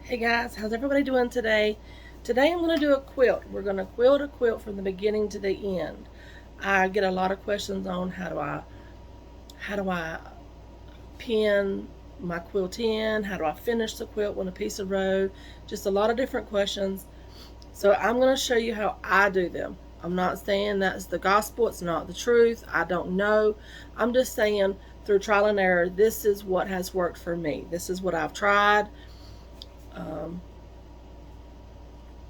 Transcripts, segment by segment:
Hey guys, how's everybody doing today? Today I'm going to do a quilt. We're going to quilt a quilt from the beginning to the end. I get a lot of questions on how do I pin my quilt in, how do I finish the quilt when a piece of row, just a lot of different questions. So I'm going to show you how I do them. I'm not saying that's the gospel, it's not the truth. I don't know. I'm just saying through trial and error, this is what has worked for me. This is what I've tried. Um,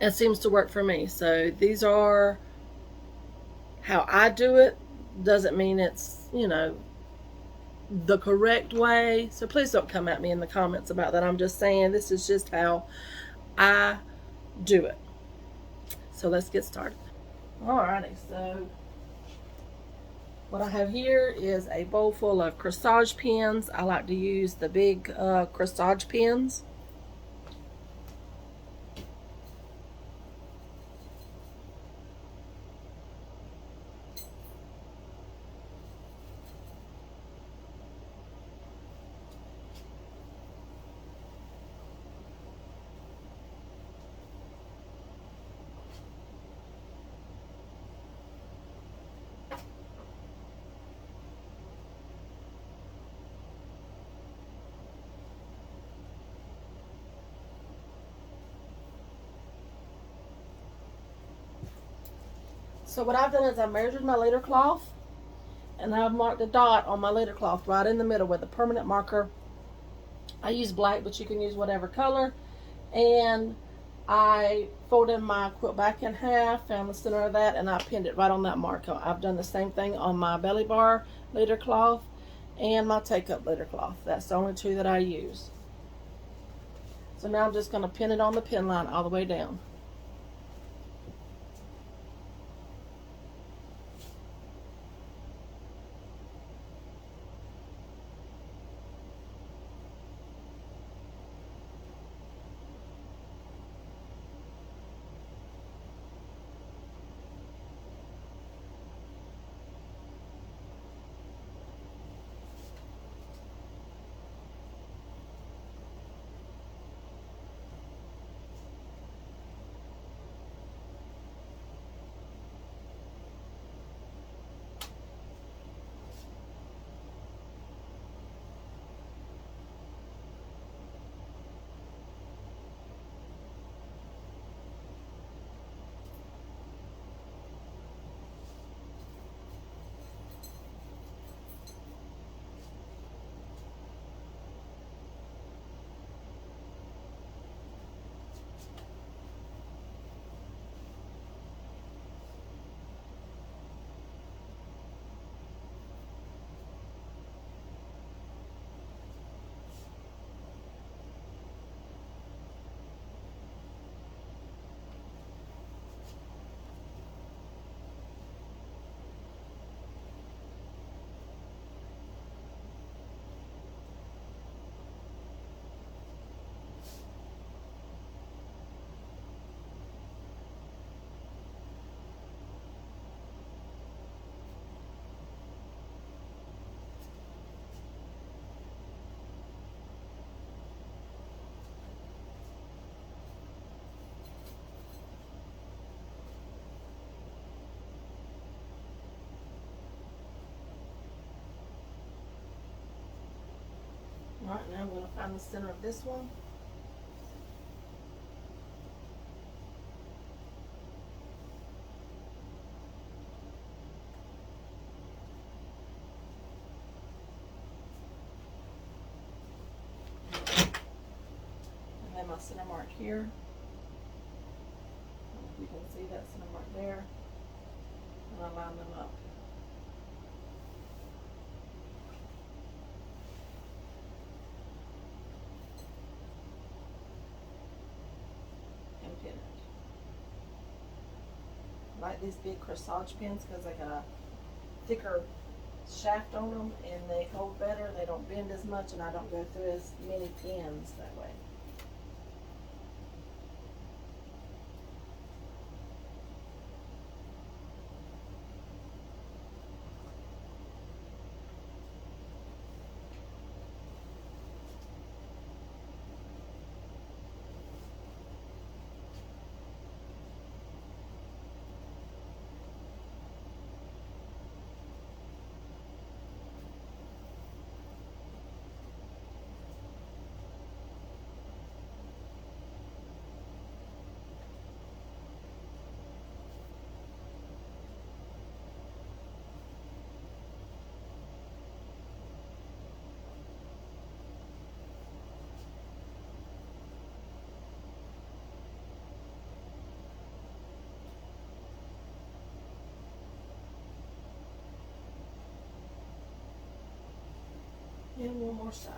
it seems to work for me. So these are how I do it. Doesn't mean it's, the correct way. So please don't come at me in the comments about that. I'm just saying this is just how I do it. So let's get started. Alrighty, so what I have here is a bowl full of corsage pins. I like to use the big corsage pins. So what I've done is I measured my leader cloth and I've marked a dot on my leader cloth right in the middle with a permanent marker. I use black, but you can use whatever color. And I folded my quilt back in half, found the center of that, and I pinned it right on that marker. I've done the same thing on my belly bar leader cloth and my take-up leader cloth. That's the only two that I use. So now I'm just going to pin it on the pin line all the way down. All right, now I'm going to find the center of this one. And then my center mark here. I don't know if you can see that center mark there. And I line them up. And pin it. I like these big corsage pins because they got a thicker shaft on them and they hold better. They don't bend as much and I don't go through as many pins that way. And one more side.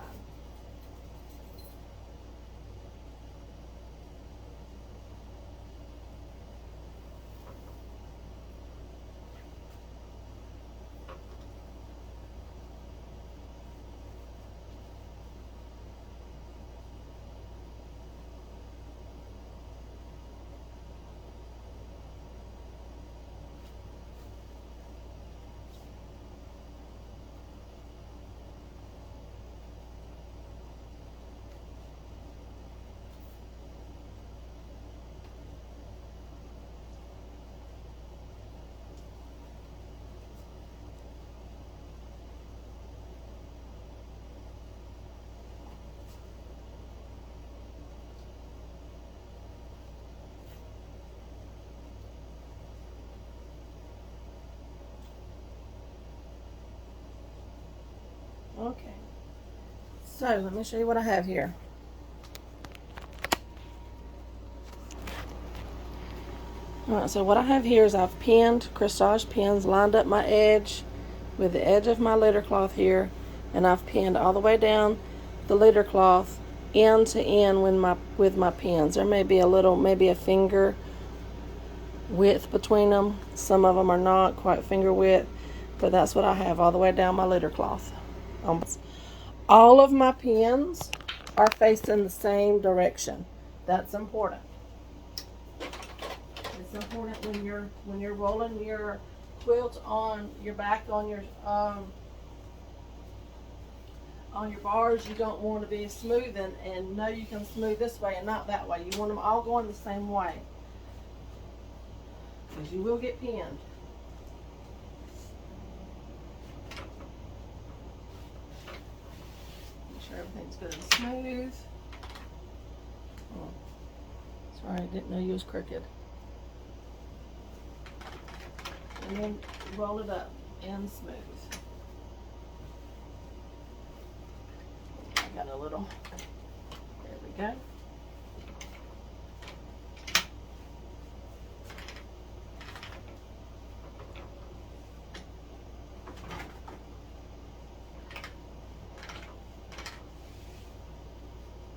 Okay, so let me show you what I have here. Alright, so what I have here is I've pinned, corsage pins, lined up my edge with the edge of my leader cloth here, and I've pinned all the way down the leader cloth end to end with my pins. There may be maybe a finger width between them. Some of them are not quite finger width, but that's what I have all the way down my leader cloth. All of my pins are facing the same direction. That's important. It's important when you're rolling your quilt on your back on your bars. You don't want to be smooth and know you can smooth this way and not that way. You want them all going the same way, because you will get pinned. Make sure everything's good and smooth. Oh, sorry, I didn't know you was crooked. And then roll it up and smooth. I got a little, there we go.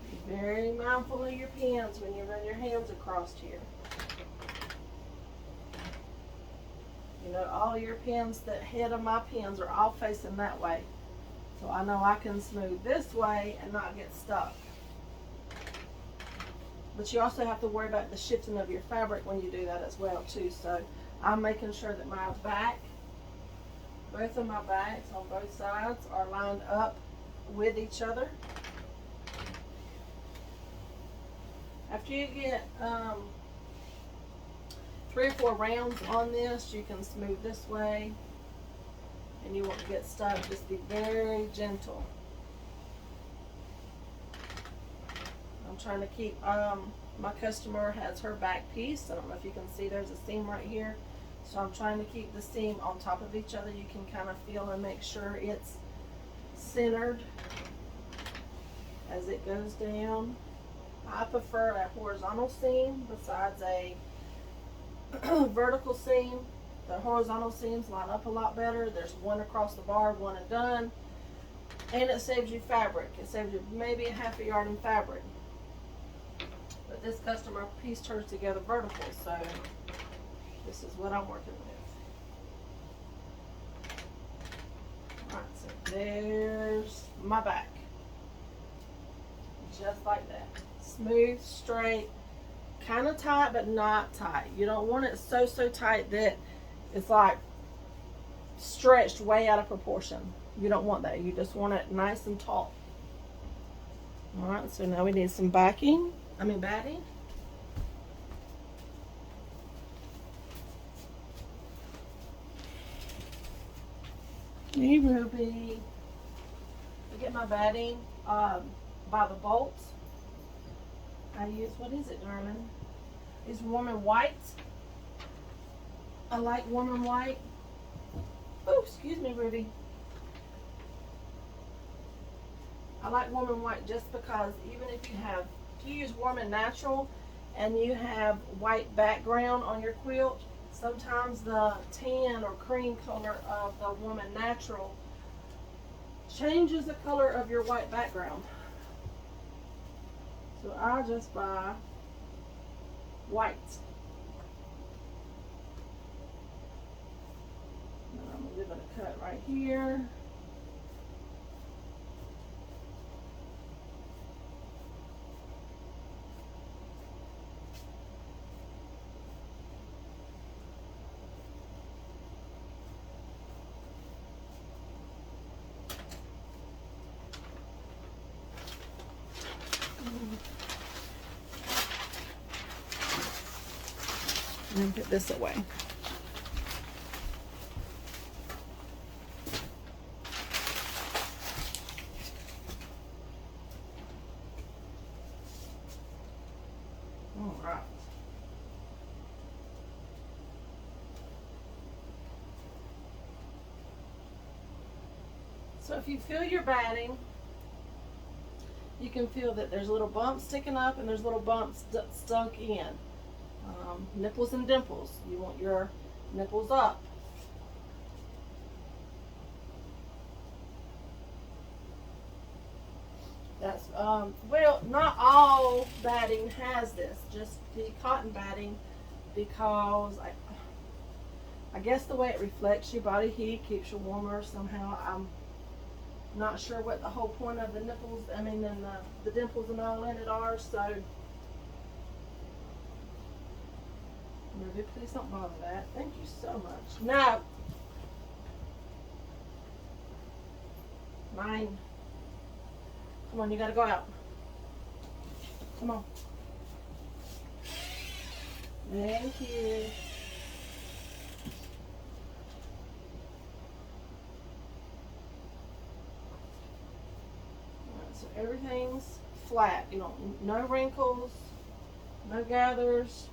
Be very mindful of your pins when you run your hands across here. You know, all your pins, the head of my pins are all facing that way. So I know I can smooth this way and not get stuck. But you also have to worry about the shifting of your fabric when you do that as well too. So I'm making sure that my back, both of my backs on both sides are lined up with each other. After you get 3 or 4 rounds on this, you can smooth this way and you won't get stuck. Just be very gentle. I'm trying to keep, my customer has her back piece. I don't know if you can see there's a seam right here. So I'm trying to keep the seam on top of each other. You can kind of feel and make sure it's centered as it goes down. I prefer a horizontal seam besides a vertical seam. The horizontal seams line up a lot better. There's one across the bar, one and done. And it saves you fabric. It saves you maybe a ½ yard in fabric. But this customer pieced hers together vertical, so this is what I'm working with. Alright, so there's my back. Just like that. Smooth, straight, kind of tight, but not tight. You don't want it so tight that it's like stretched way out of proportion. You don't want that. You just want it nice and taut. Alright, so now we need some batting. Hey, Ruby. I get my batting by the bolts. I use, what is it, darling? It's warm and white. I like warm and white. Oh, excuse me, Ruby. I like warm and white just because even if you use warm and natural and you have white background on your quilt, sometimes the tan or cream color of the warm and natural changes the color of your white background. So I just buy white. And I'm going to cut right here. And then put this away. All right. So if you feel your batting, you can feel that there's little bumps sticking up and there's little bumps stuck in. Nipples and dimples. You want your nipples up. That's well, not all batting has this. Just the cotton batting, because I guess the way it reflects your body heat, keeps you warmer somehow. I'm not sure what the whole point of the nipples, and the dimples and all in it are. So. Ruby, please don't bother that. Thank you so much. No. Mine. Come on, you gotta go out. Come on. Thank you. Alright, so everything's flat. You know, no wrinkles, no gathers.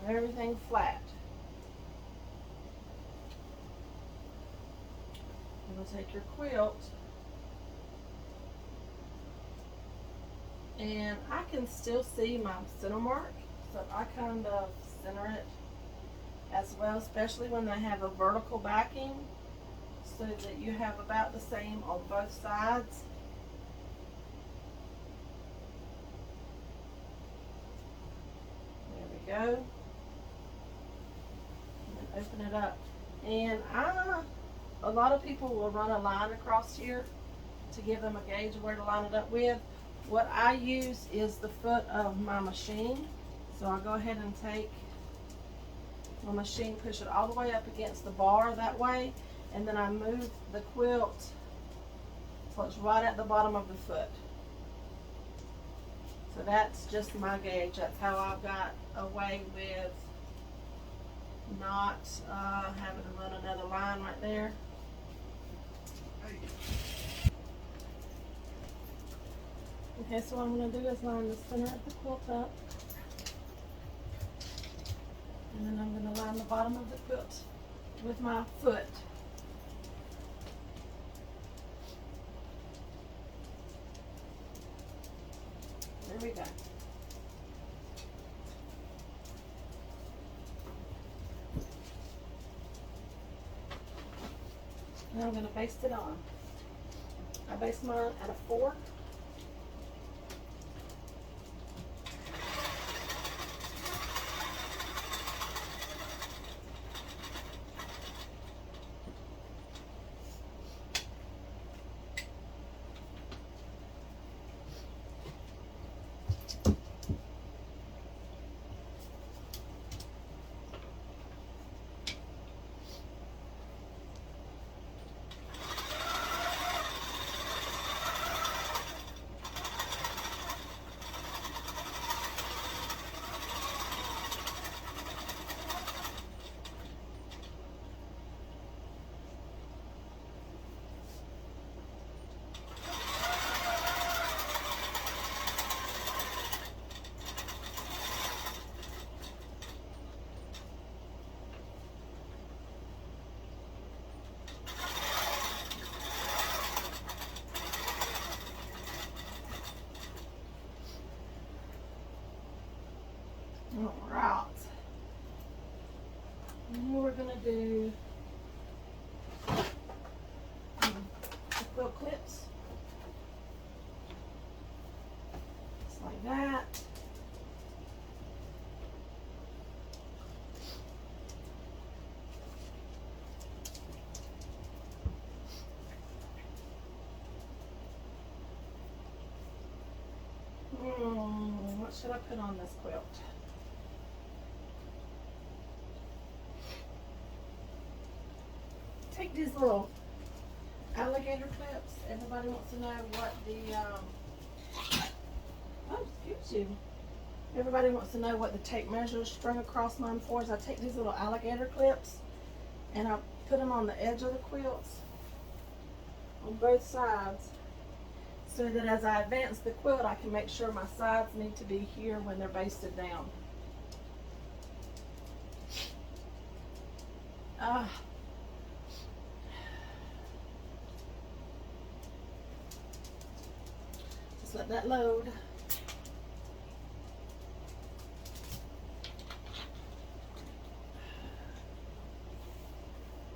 Everything flat. You're going to take your quilt, and I can still see my center mark, so I kind of center it as well, especially when they have a vertical backing, so that you have about the same on both sides. There we go. Open it up, and a lot of people will run a line across here to give them a gauge of where to line it up with. What I use is the foot of my machine, so I'll go ahead and take my machine, push it all the way up against the bar that way, and then I move the quilt so it's right at the bottom of the foot. So that's just my gauge. That's how I've got away with not having to run another line right there. Okay, so what I'm going to do is line the center of the quilt up, and then I'm going to line the bottom of the quilt with my foot. There we go. Now I'm going to baste it on. I baste mine at a 4. Alright. And then we're going to do should I put on this quilt? Take these little alligator clips. Everybody wants to know what the, oh, excuse you. Everybody wants to know what the tape measure strung across mine for is. I take these little alligator clips and I put them on the edge of the quilts on both sides so that as I advance the quilt I can make sure my sides need to be here when they're basted down. Just let that load.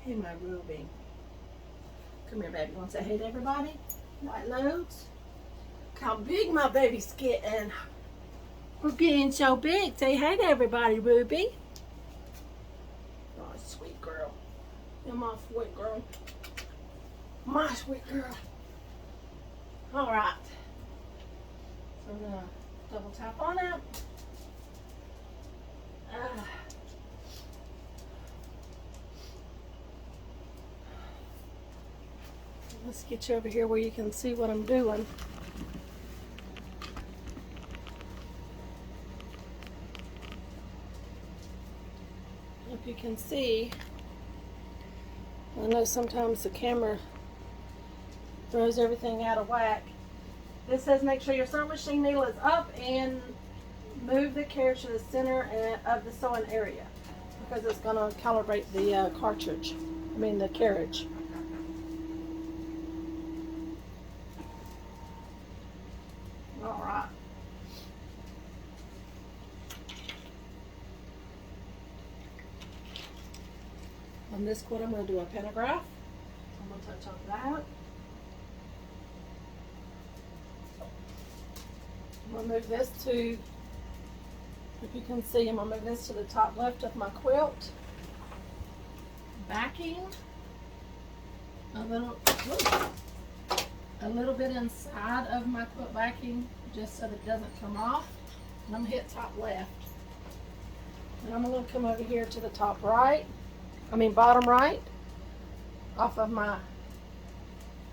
Hey, my Ruby. Come here, baby. You want to say hey to everybody? White loads. Look how big my baby's getting. We're getting so big. Say hey to everybody, Ruby. Oh, sweet girl. You're my sweet girl. My sweet girl. All right. So I'm going to double tap on it. Let's get you over here where you can see what I'm doing. If you can see, I know sometimes the camera throws everything out of whack. This says make sure your sewing machine needle is up and move the carriage to the center of the sewing area because it's going to calibrate the the carriage. All right. On this quilt, I'm going to do a pentagraph. I'm going to touch on that. I'm going to move this to, if you can see, I'm going to move this to the top left of my quilt. Backing a little bit inside of my quilt backing just so that it doesn't come off. And I'm going to hit top left. And I'm going to come over here to the top right. Bottom right off of my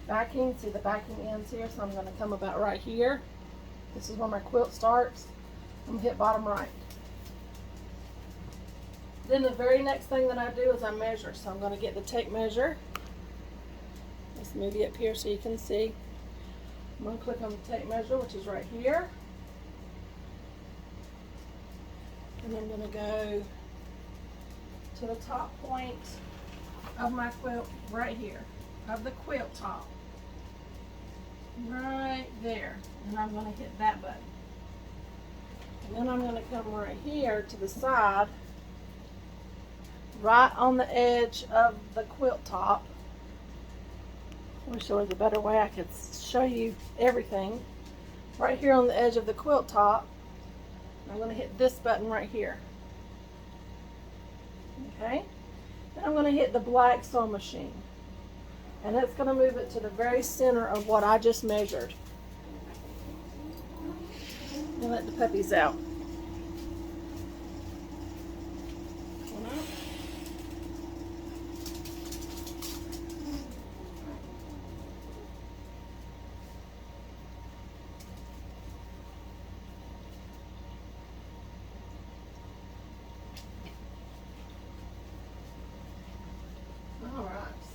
backing. See the backing ends here, so I'm going to come about right here. This is where my quilt starts. I'm going to hit bottom right. Then the very next thing that I do is I measure. So I'm going to get the tape measure. Let's move you up here so you can see. I'm going to click on the tape measure, which is right here. And I'm going to go to the top point of my quilt right here, of the quilt top. Right there. And I'm going to hit that button. And then I'm going to come right here to the side, right on the edge of the quilt top. I wish there was a better way I could show you everything. Right here on the edge of the quilt top, I'm going to hit this button right here. Okay? Then I'm going to hit the black sewing machine. And it's going to move it to the very center of what I just measured. And let the puppies out.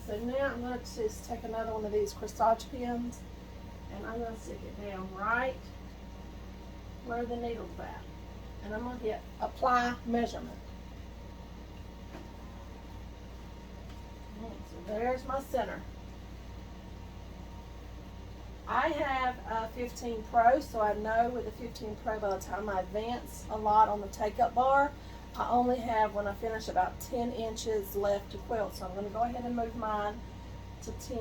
So now I'm going to just take another one of these corsage pins and I'm going to stick it down right where the needle's at. And I'm going to hit apply measurement. So there's my center. I have a 15 Pro, so I know with the 15 Pro by the time I advance a lot on the take-up bar, I only have, when I finish, about 10 inches left to quilt. So I'm going to go ahead and move mine to 10.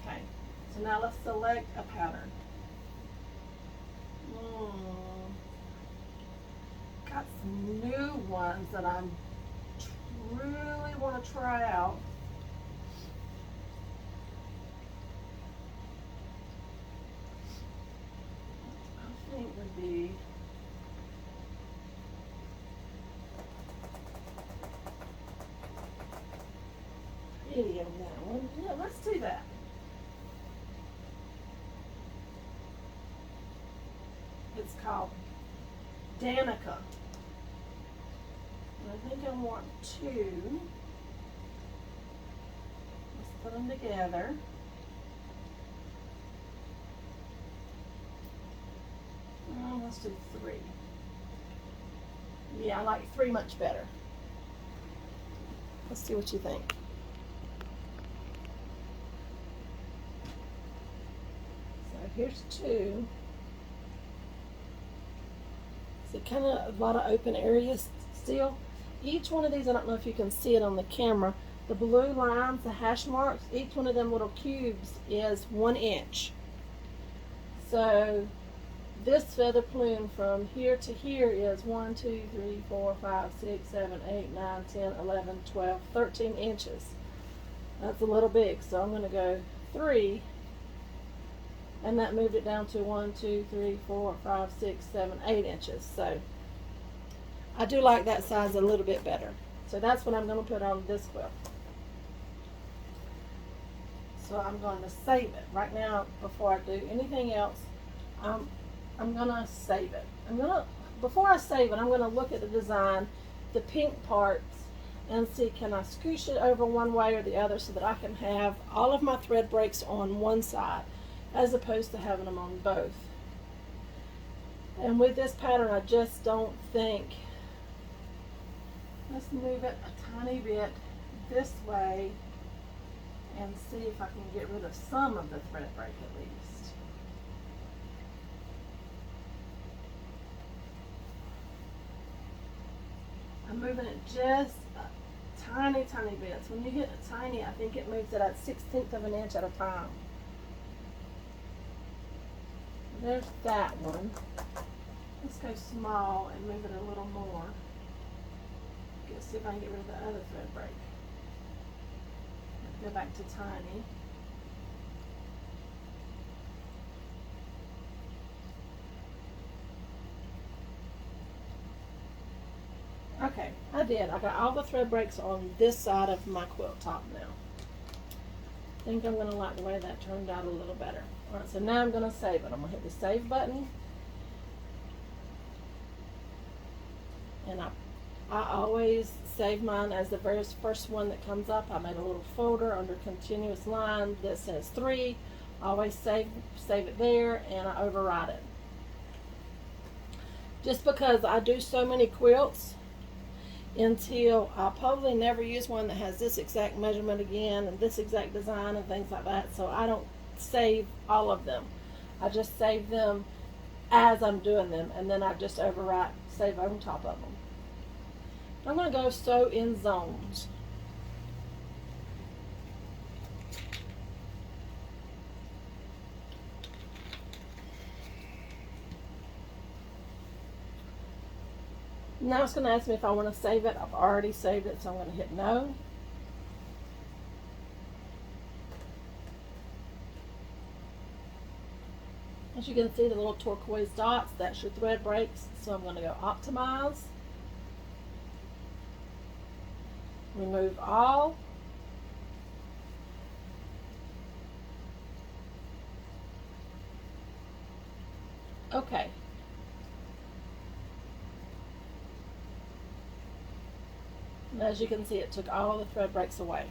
Okay, so now let's select a pattern. Got some new ones that I really want to try out. I video on that one. Yeah, let's do that. It's called Danica. And I think I want two. Let's put them together. Let's do 3. Yeah, I like 3 much better. Let's see what you think. So here's 2. So kind of a lot of open areas still. Each one of these, I don't know if you can see it on the camera, the blue lines, the hash marks, each one of them little cubes is 1 inch. So this feather plume from here to here is 1, 2, 3, 4, 5, 6, 7, 8, 9, 10, 11, 12, 13 inches. That's a little big, so I'm going to go 3, and that moved it down to 1, 2, 3, 4, 5, 6, 7, 8 inches. So I do like that size a little bit better. So that's what I'm going to put on this quilt. So I'm going to save it right now. Before I do anything else, I'm gonna save it. Before I save it, I'm gonna look at the design, the pink parts, and see, can I scooch it over one way or the other so that I can have all of my thread breaks on one side as opposed to having them on both. And with this pattern, I just don't think, let's move it a tiny bit this way and see if I can get rid of some of the thread break at least. I'm moving it just a tiny bit. So when you hit a tiny, I think it moves it at 1/16 of an inch at a time. There's that one. Let's go small and move it a little more. Let's see if I can get rid of the other thread break. Go back to tiny. Okay, I did. I got all the thread breaks on this side of my quilt top now. I think I'm going to like the way that turned out a little better. Alright, so now I'm going to save it. I'm going to hit the save button. And I always save mine as the very first one that comes up. I made a little folder under continuous line that says 3. I always save it there, and I override it. Just because I do so many quilts until I'll probably never use one that has this exact measurement again and this exact design and things like that. So I don't save all of them. I just save them as I'm doing them, and then I just overwrite, save on top of them. I'm going to go sew in zones. Now it's going to ask me if I want to save it. I've already saved it, so I'm going to hit no. As you can see, the little turquoise dots, that's your thread breaks. So I'm going to go optimize. Remove all. Okay. And as you can see, it took all the thread breaks away.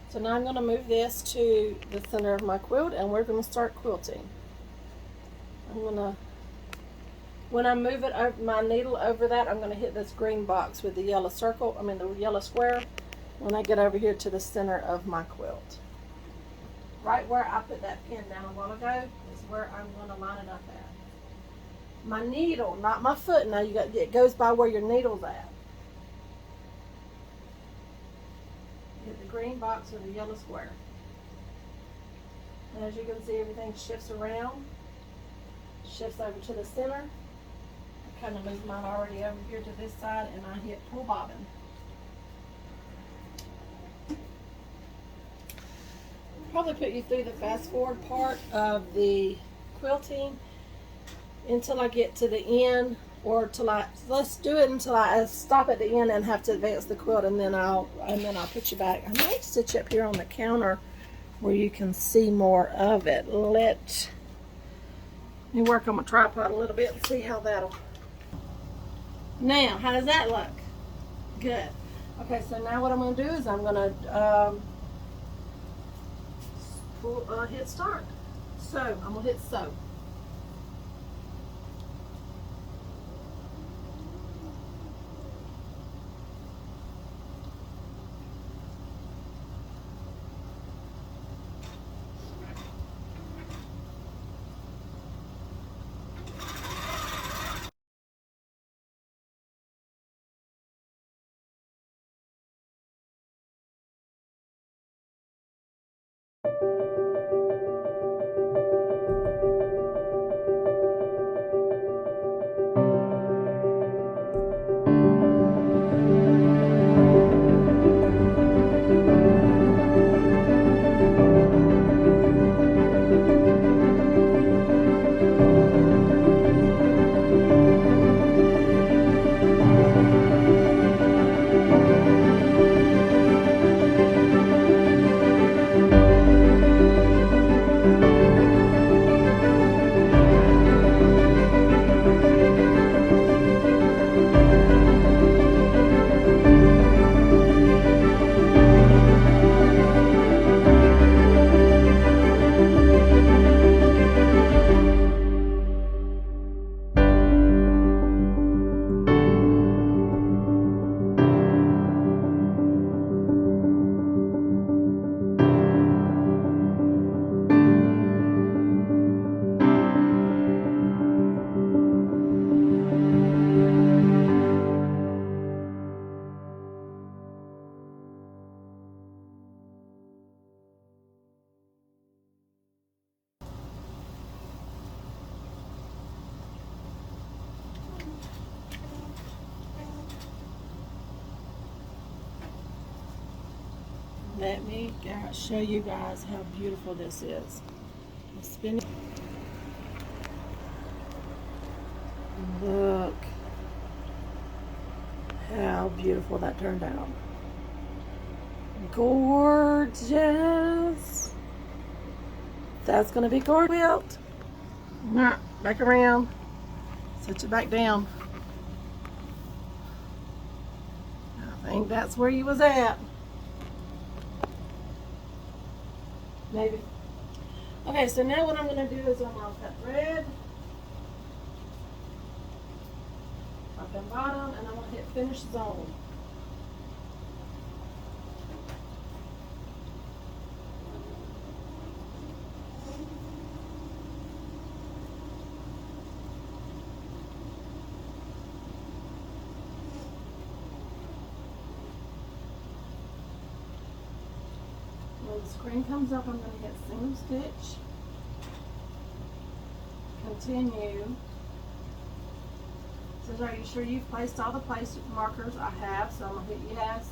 So now I'm going to move this to the center of my quilt, and we're going to start quilting. I'm going to, when I move it over, my needle over that, I'm going to hit this green box with the yellow circle, the yellow square, when I get over here to the center of my quilt. Right where I put that pin down a while ago is where I'm going to line it up at. My needle, not my foot, now it goes by where your needle's at. Hit the green box with the yellow square. And as you can see, everything shifts around, shifts over to the center. I kind of moved mine already over here to this side, and I hit pull bobbin. Probably put you through the fast forward part of the quilting until I get to the end or till let's do it until I stop at the end and have to advance the quilt, and then I'll put you back. I might stitch up here on the counter where you can see more of it. Let me work on my tripod a little bit and see how that'll. Now, how does that look? Good. Okay, so now what I'm going to do is I'm going to hit start. So I'm going to hit sew. Let me show you guys how beautiful this is. Spin it. Look how beautiful that turned out. Gorgeous. That's going to be gorgeous. Quilt. Back around. Set it back down. I think that's where you was at. Maybe. Okay, so now what I'm going to do is I'm going to cut thread, top and bottom, and I'm going to hit finish zone. When the screen comes up, I'm going to hit single stitch, continue. It says, are you sure you've placed all the place markers? I have, so I'm going to hit yes.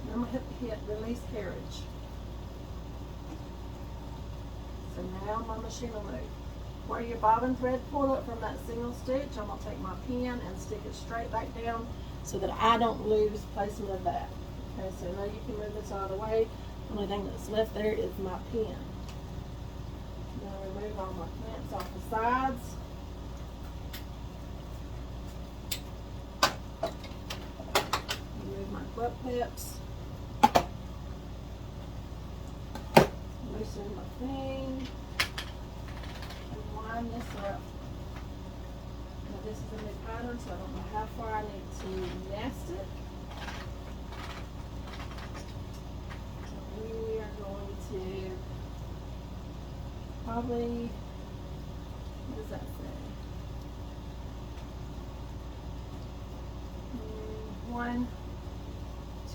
And I'm going to hit release carriage. So now my machine will move. Where your bobbin thread pulled up from that single stitch, I'm going to take my pin and stick it straight back down so that I don't lose placement of that. Okay, so now you can move this out of the way. The only thing that's left there is my pin. Now remove all my clamps off the sides. Remove my quilt clips. Loosen my thing. And line this up. Now this is a new pattern, so I don't know how far I need to nest it. We are going to probably, what does that say?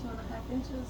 2.5 inches.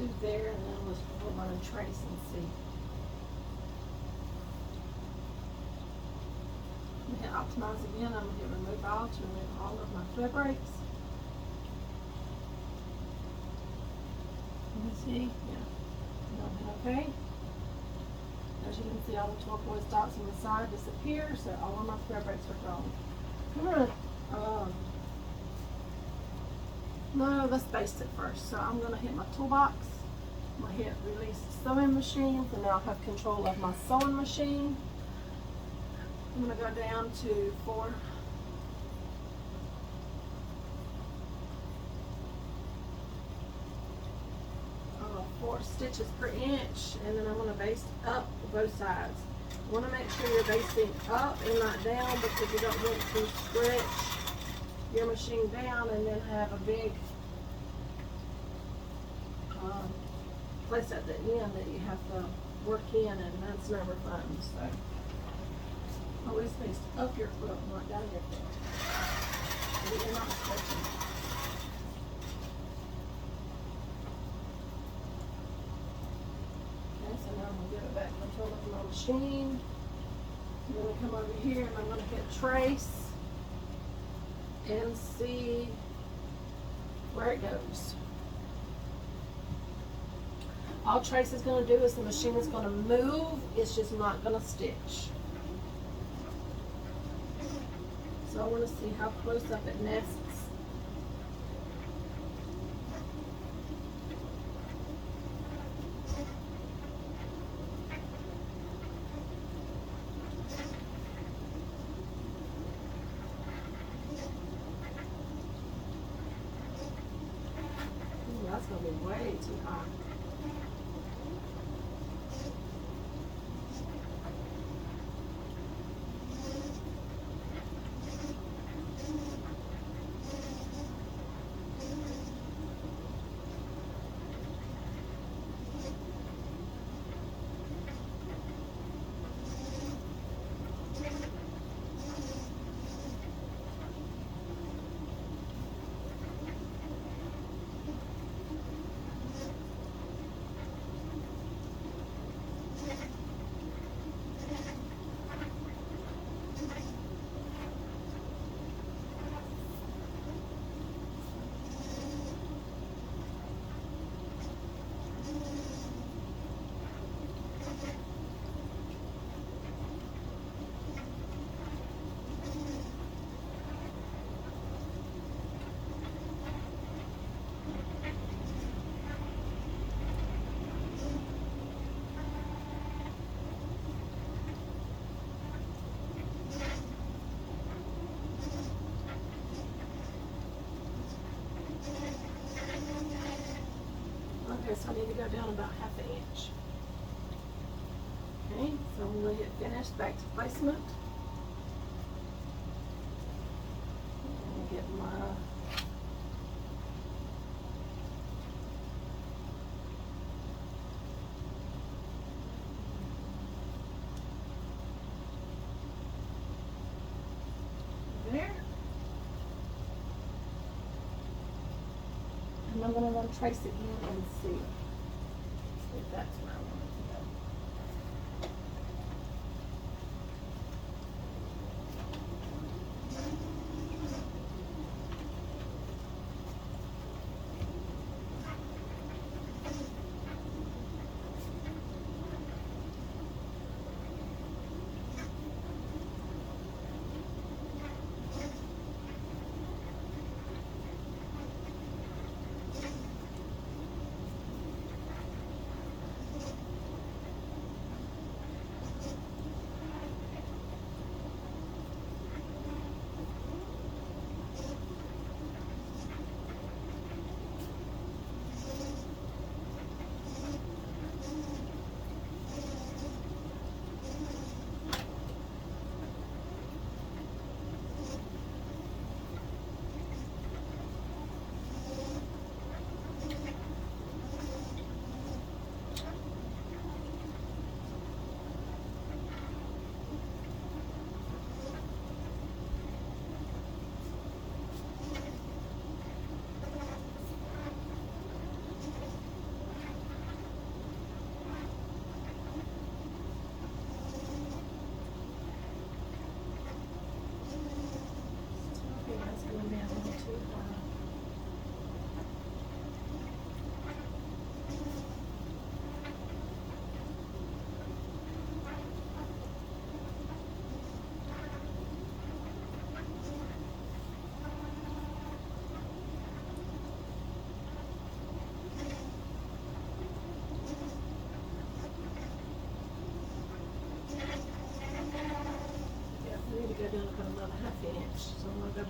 do there, and then we'll run and trace and see. I'm going to hit optimize again. I'm going to hit remove all to remove all of my thread breaks. Let me see. Yeah. And I'll hit OK. As you can see, all the turquoise dots on the side disappear, so all of my thread breaks are gone. I'm going to no, let's baste it first. So I'm going to hit my toolbox. I'm going to hit release sewing machine. So now I have control of my sewing machine. I'm going to go down to 4 stitches per inch, and then I'm going to baste up both sides. You want to make sure you're basting up and not down, because you don't want to stretch your machine down and then have a big place at the end that you have to work in, and that's never fun. So always baste up your quilt, not down your quilt, so that you're not stretching. Okay, so now I'm going to give it back control of my machine. I'm going to come over here and I'm going to hit trace and see where it goes. All trace is going to do is the machine is going to move, it's just not going to stitch. So I want to see how close up it nests. That's going to be way too high. Okay, so I need to go down about half an inch. Okay, so I'm going to hit finish, back to placement. And get my there. And I'm going to run trace again and see if that's where I want it to go.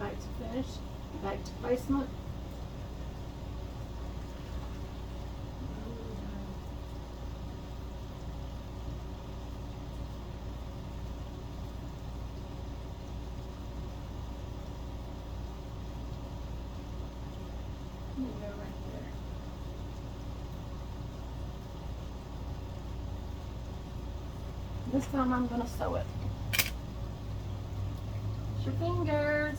back to finish, back to placement. There you go, right there. This time I'm going to sew it. Use your fingers.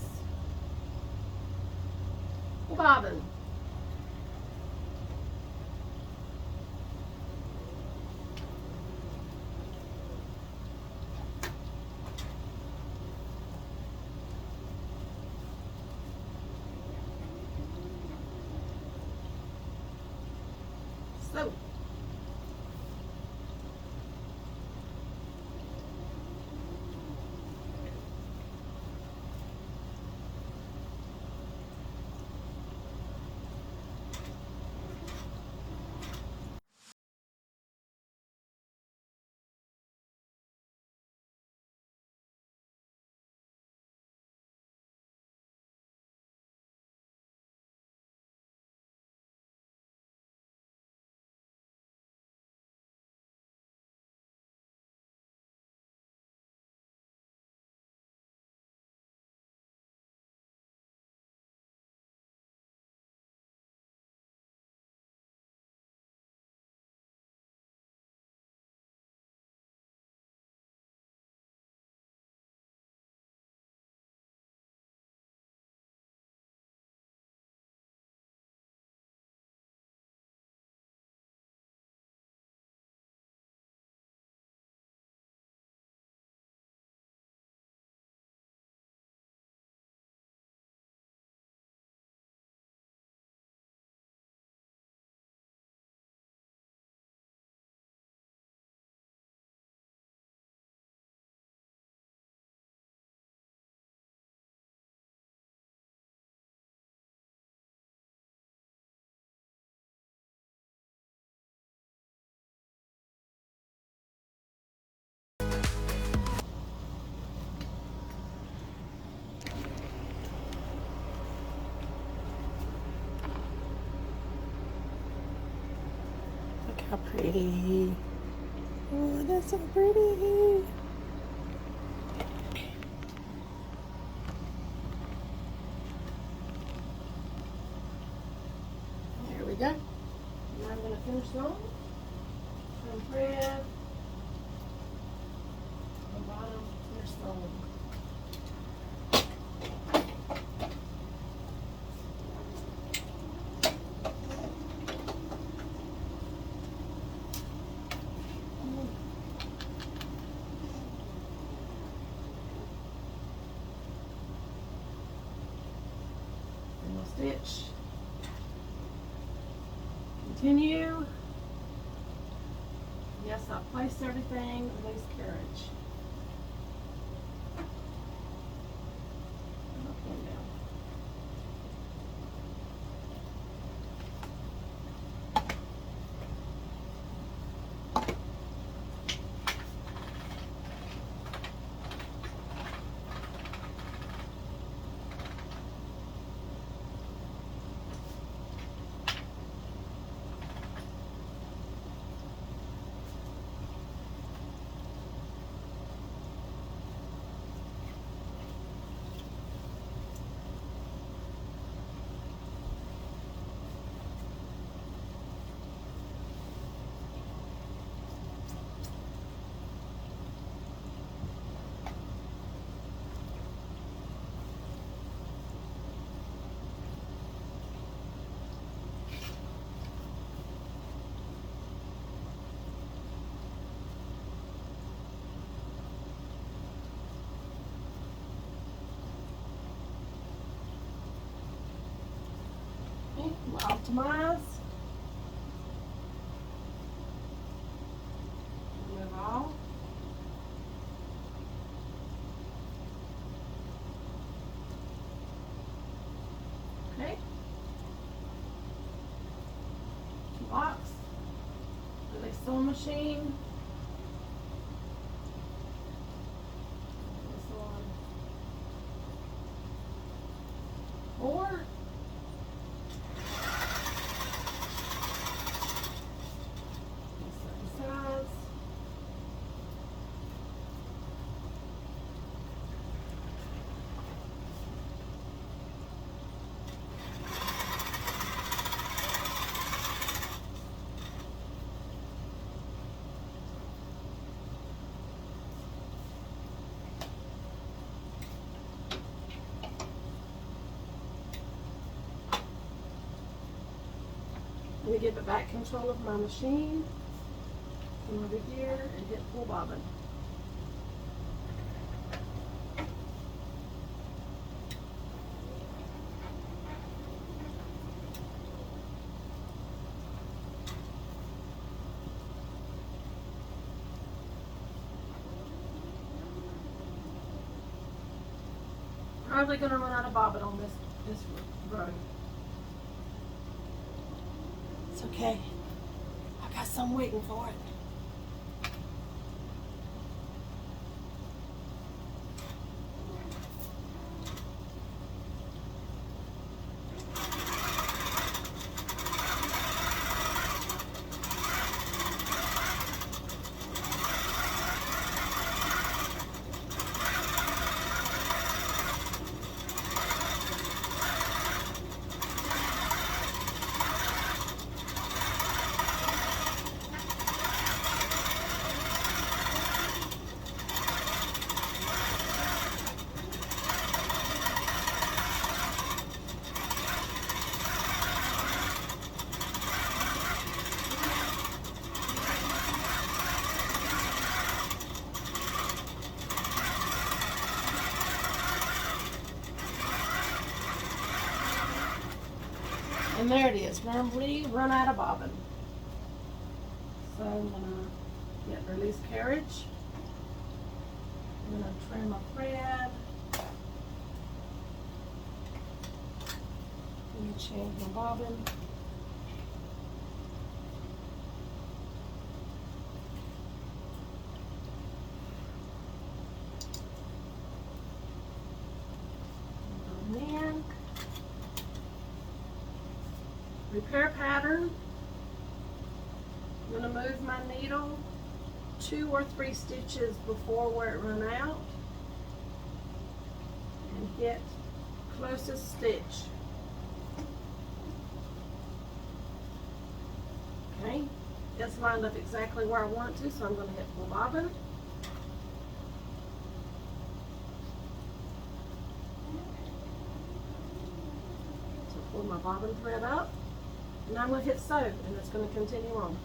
Bobbin. So. Look how pretty. Oh, that's so pretty. There we go. Now I'm going to finish sewing. Some thread. The bottom, finish sewing. Stitch. Continue. Yes, I placed everything. Release carriage. Up and down. Optimize. Move all. Okay. 2 blocks. Release sewing machine. This one. Let me give it back control of my machine. Come over here and hit pull bobbin. Probably gonna run out of bobbin on this row. It's okay. I got some waiting for it. And there it is. We run out of bobbin. So I'm gonna get release carriage. I'm gonna trim my thread. Let me change my bobbin. And then repair pattern. I'm going to move my needle 2 or 3 stitches before where it run out and hit closest stitch. Okay, it's lined up exactly where I want it to, so I'm going to hit full bobbin. So pull my bobbin thread up. And I'm going to hit sew, and it's going to continue on.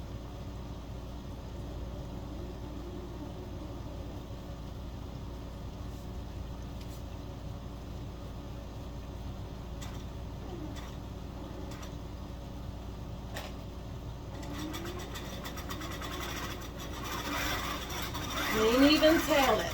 Can't even tell it.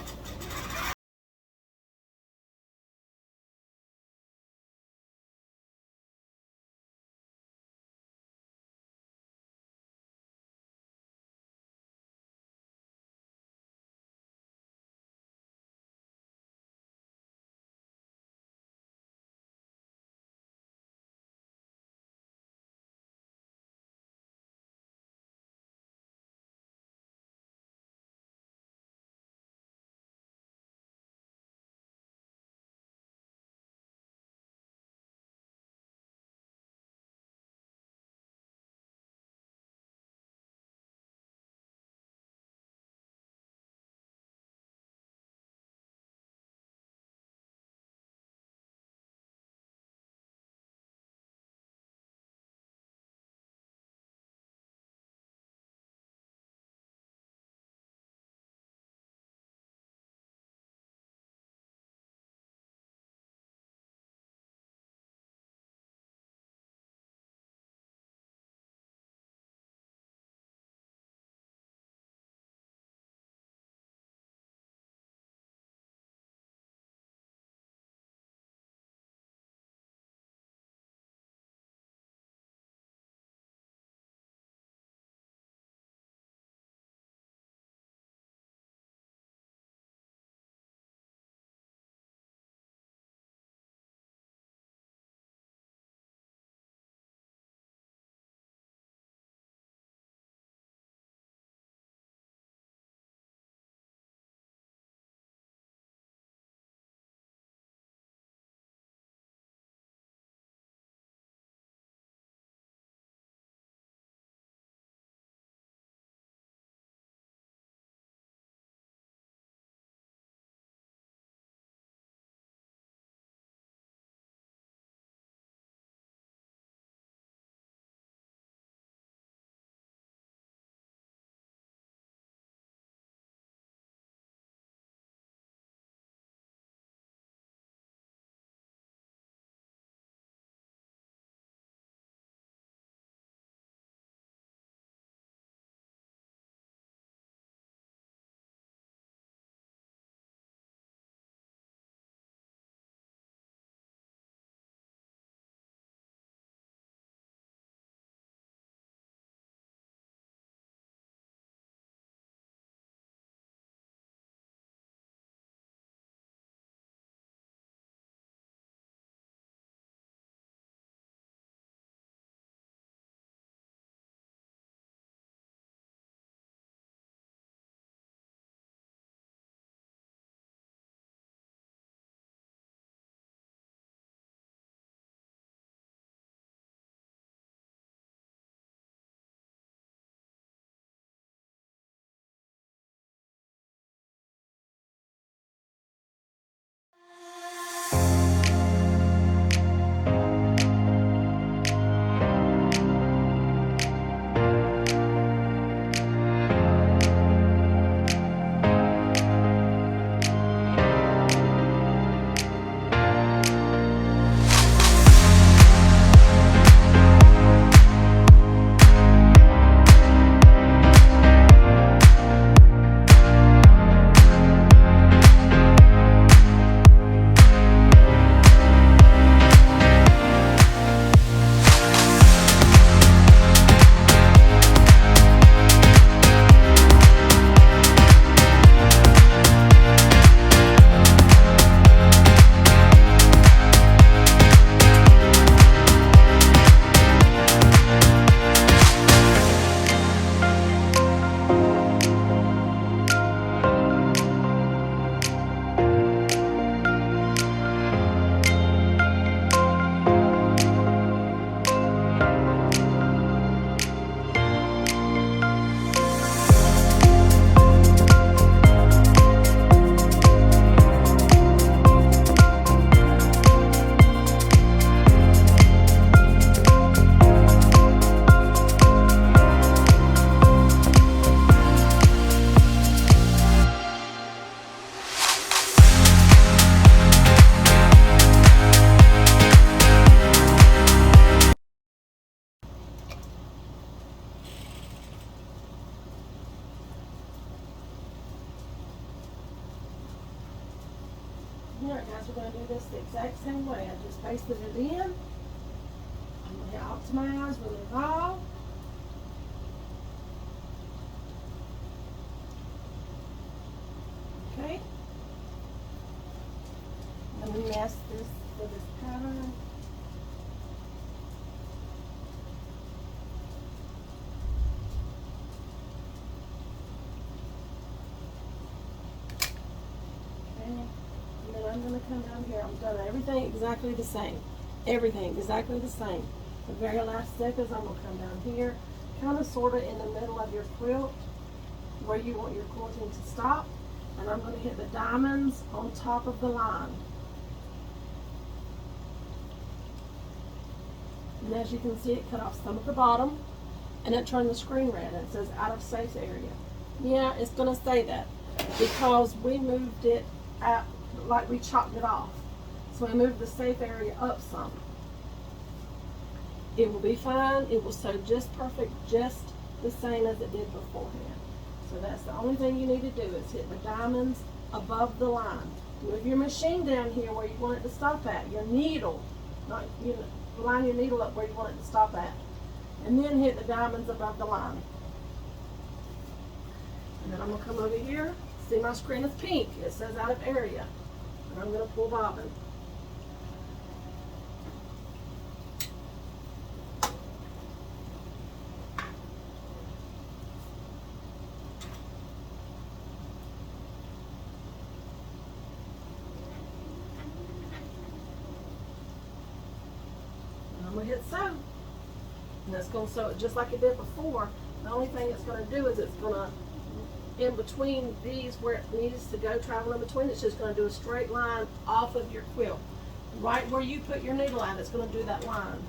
Alright guys, we're going to do this the exact same way. I just pasted it in. I'm going to optimize, revolve. Okay. Let me mask this for this pattern. I'm going to come down here. I'm done everything exactly the same. Everything exactly the same. The very last step is I'm going to come down here, kind of sort of in the middle of your quilt where you want your quilting to stop. And I'm going to hit the diamonds on top of the line. And as you can see, it cut off some at the bottom and it turned the screen red. It says out of safe area. Yeah, it's going to say that because we moved it out. Like we chopped it off. So we moved the safe area up some. It will be fine. It will sew just perfect, just the same as it did beforehand. So that's the only thing you need to do is hit the diamonds above the line. Move your machine down here where you want it to stop at. Your needle, not you know, line your needle up where you want it to stop at. And then hit the diamonds above the line. And then I'm going to come over here. See, my screen is pink. It says out of area. And I'm going to pull bobbin. And I'm going to hit sew. And that's going to sew it just like it did before. The only thing it's going to do is it's going to, in between these where it needs to go, travel in between, it's just going to do a straight line off of your quilt. Right where you put your needle at, it's going to do that line.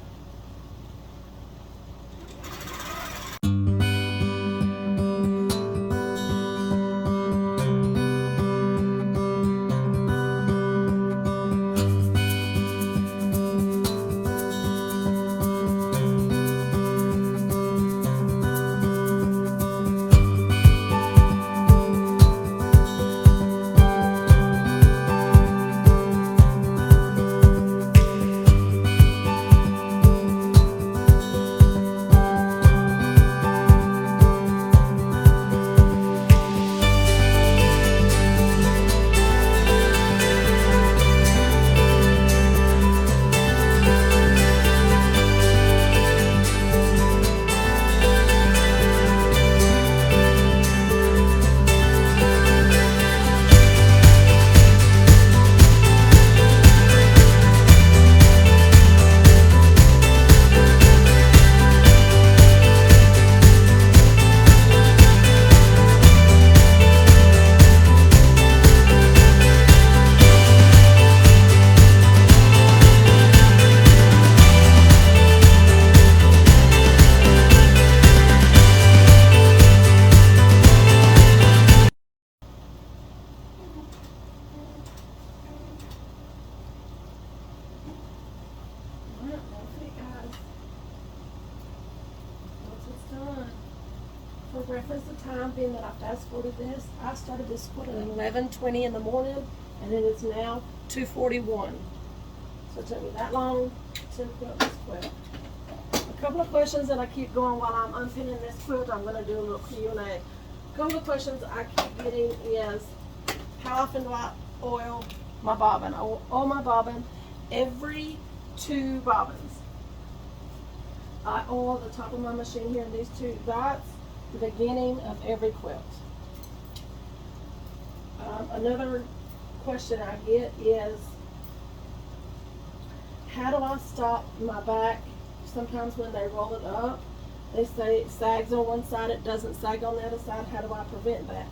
For reference of time, being that I fast forwarded this, I started this quilt at 11:20 in the morning, and it is now 2:41. So it took me that long to quilt this quilt. A couple of questions that I keep going while I'm unpinning this quilt. I'm going to do a little Q&A. A couple of questions I keep getting is, how often do I oil my bobbin? I oil my bobbin every 2 bobbins. I oil the top of my machine here in these 2 dots, the beginning of every quilt. Another question I get is, how do I stop my back? Sometimes when they roll it up, they say it sags on one side, it doesn't sag on the other side. How do I prevent that?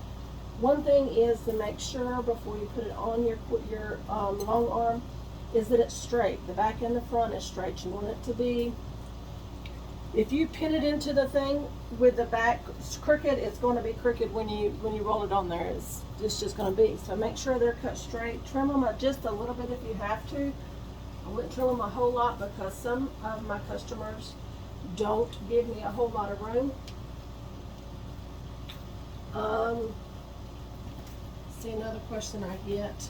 One thing is to make sure before you put it on your long arm is that it's straight. The back and the front is straight. You want it to be. If you pin it into the thing with the back crooked, it's going to be crooked when you roll it on there. It's just going to be. So make sure they're cut straight. Trim them just a little bit if you have to. I wouldn't trim them a whole lot because some of my customers don't give me a whole lot of room. See, another question I get.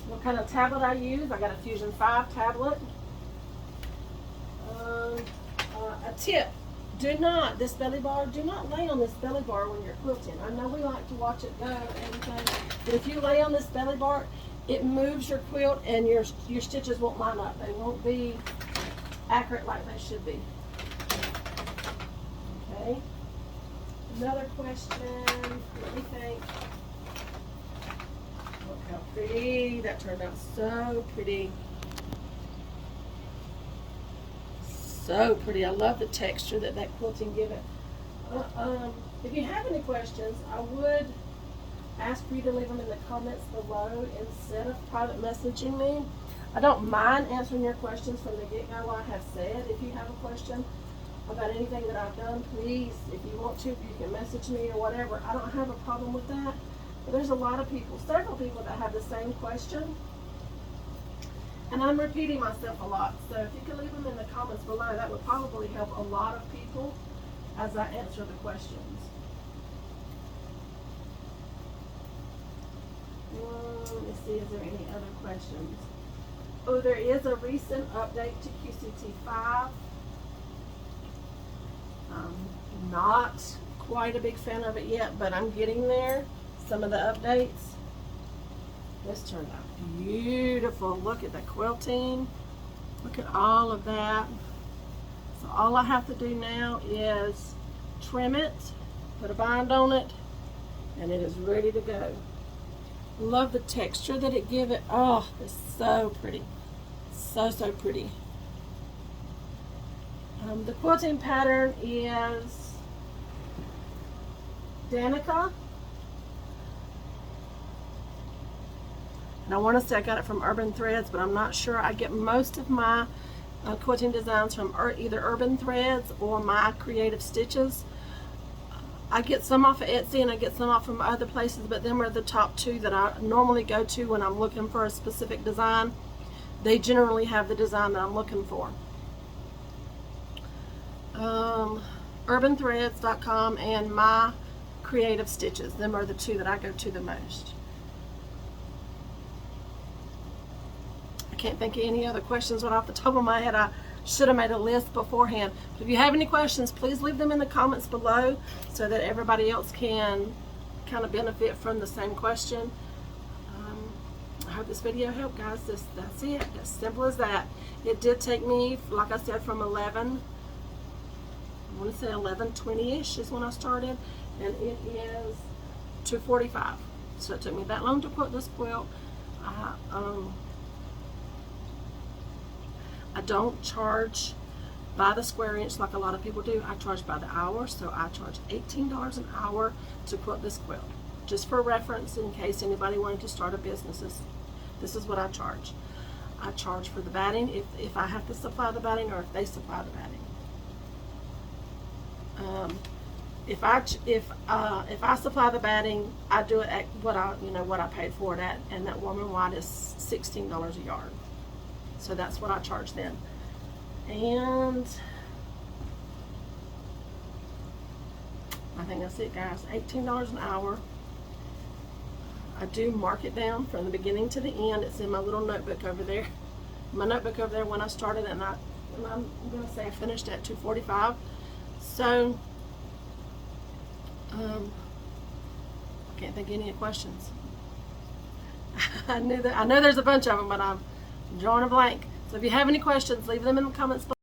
what kind of tablet I use. I got a Fusion 5 tablet. A tip. Do not lay on this belly bar when you're quilting. I know we like to watch it go and everything, but if you lay on this belly bar, it moves your quilt and your stitches won't line up. They won't be accurate like they should be. Okay. Another question. Let me think. Look how pretty. That turned out so pretty. So pretty. I love the texture that quilting give it. If you have any questions, I would ask for you to leave them in the comments below instead of private messaging me. I don't mind answering your questions from the get-go. Like I have said, if you have a question about anything that I've done, please, if you want to, you can message me or whatever. I don't have a problem with that. But there's a lot of people, several people that have the same question. And I'm repeating myself a lot, so if you could leave them in the comments below, that would probably help a lot of people as I answer the questions. Let me see, is there any other questions? Oh, there is a recent update to qct5. I'm not quite a big fan of it yet, but I'm getting there. Some of the updates. This turned out beautiful. Look at the quilting. Look at all of that. So all I have to do now is trim it, put a bind on it, and it is ready to go. Love the texture that it gives it. Oh, it's so pretty. So pretty. The quilting pattern is Danica. And I want to say I got it from Urban Threads, but I'm not sure. I get most of my quilting designs from either Urban Threads or My Creative Stitches. I get some off of Etsy and I get some off from other places, but them are the top two that I normally go to when I'm looking for a specific design. They generally have the design that I'm looking for. UrbanThreads.com and My Creative Stitches. Them are the two that I go to the most. I can't think of any other questions right off the top of my head. I should have made a list beforehand. But if you have any questions, please leave them in the comments below so that everybody else can kind of benefit from the same question. I hope this video helped, guys. That's it. As simple as that. It did take me, like I said, from 11, I want to say 11:20ish is when I started, and it is 2:45. So it took me that long to put this quilt. I don't charge by the square inch like a lot of people do. I charge by the hour, so I charge $18 an hour to quilt this quilt. Just for reference, in case anybody wanted to start a business, this is what I charge. I charge for the batting if I have to supply the batting or if they supply the batting. If I supply the batting, I do it at what I paid for it at, and that warm and white is $16 a yard. So that's what I charge them. And I think that's it, guys. $18 an hour. I do mark it down from the beginning to the end. It's in my little notebook over there. My notebook over there when I started, and I'm going to say I finished at 2:45. So I can't think of any questions. I know there's a bunch of them, but I'm drawing a blank. So if you have any questions, leave them in the comments below.